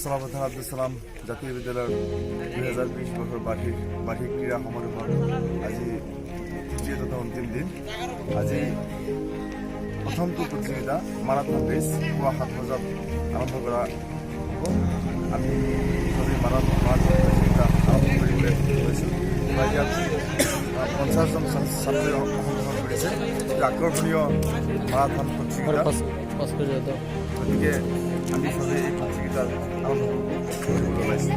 Chalapather Abdus Salam jatiya vidalaya 2020 বছৰ বাৰ্ষিক ক্ৰীড়া সমাৰোহৰ আজি তৃতীয় তথা অন্তিম দিন। আজি প্ৰথমটো প্ৰতিযোগিতা মাৰাথন ৰেচ পুৱা 7 বজাত আৰম্ভ কৰা হ'ব। আমি সবে মাৰাথন প্ৰতিযোগিতা আৰম্ভ কৰিবলৈ লৈছোঁ। ইয়াত 50জন ছাত্ৰই অংশগ্ৰহণ কৰিছে। আকৰ্ষণীয় মাৰাথন প্ৰতিযোগিতা, গতিকে আমি সবে এই প্ৰতিযোগিতা আৰম্ভ কৰিবলৈ ওলাইছোঁ।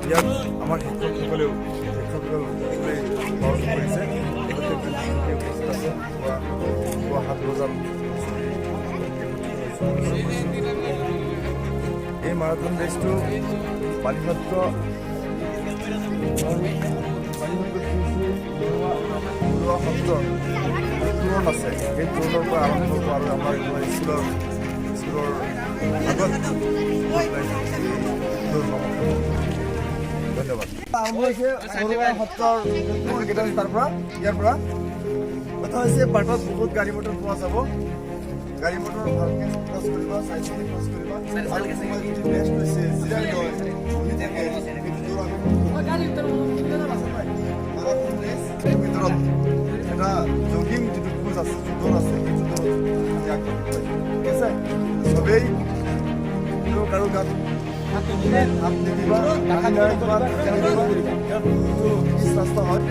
ইয়াত আমাৰ শিক্ষকসকলেও সহযোগ কৰিছে। পুৱা 7 বজাত এই মাৰাথন ৰেচটো পানীসত্ৰ সত্ৰ তোৰণ আছে। সেই তোৰণৰ পৰা আৰম্ভ হোৱা আৰু আমাৰ স্কুলৰ আগত ধন্যবাদ। আৰম্ভ হৈছে সত্ৰৰ তাৰ পৰা ইয়াৰ পৰা কথা হৈছে বাটত বহুত গাড়ী মটৰ পোৱা যাব। গাড়ী মটৰ ভালকে ক্ৰছ কৰিবা, চাই চিতি ক্ৰছ কৰিবা আৰু কোনোবাই যদি ৰেষ্ট লৈছে জিৰাই লয় বহি থাকে মাৰাথন ৰেচ ভিতৰত এটা জগিং যিটো খোজ আছে, দৌৰ আছে, সেইটো আমি আগবাঢ়ি ঠিক আছে। চবেই কাৰো গাত হাত নিদিবা, ৰাস্তা হয়।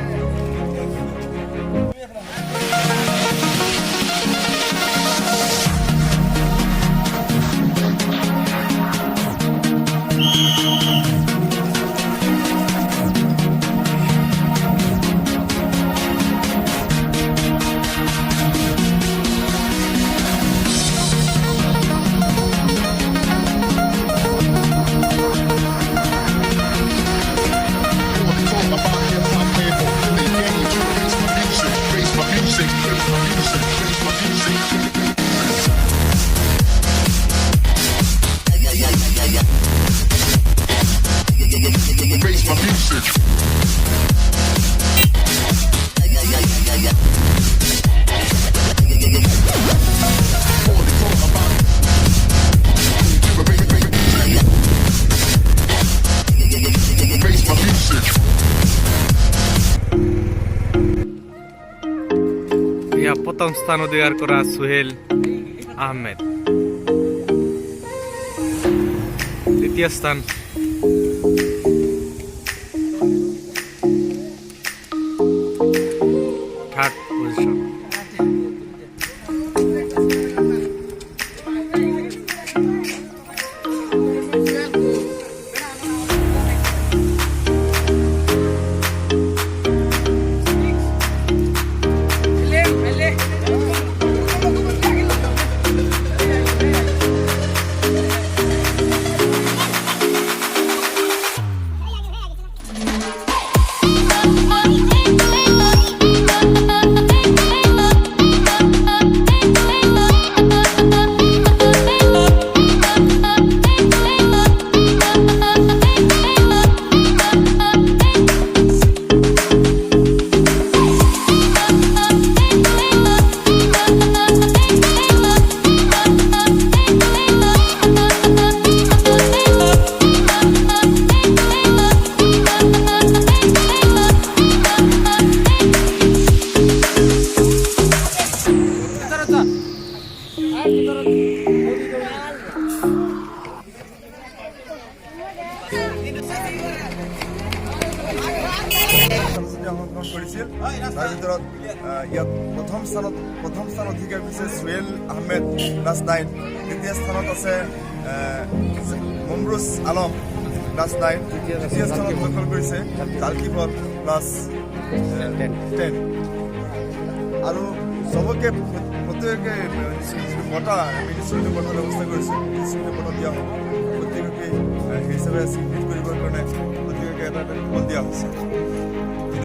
প্ৰথম স্থান অধিকাৰ কৰা সোহেল আহমেদ, দ্বিতীয় স্থান থাৰ্ড পজিশন। অংশগ্ৰহণ কৰিছিল। তাৰ ভিতৰত ইয়াত প্ৰথম স্থান অধিকাৰ কৰিছে সোহেল আহমেদ ক্লাছ 9। দ্বিতীয় স্থানত আছে মমৰুজ আলম ক্লাছ 9। তৃতীয় স্থানত দখল কৰিছে জালকিফৰ ক্লাছ 10। আৰু চবকে প্ৰত্যেকে বঁটা নিশ্চয় বঁটাৰ ব্যৱস্থা কৰিছোঁ। নিশ্চয় বঁটা দিয়া হ'ব। প্ৰত্যেককে সেই হিচাপে স্বীকৃতি কৰিবৰ কাৰণে প্ৰত্যেককে এটা এটা দিয়া হৈছে।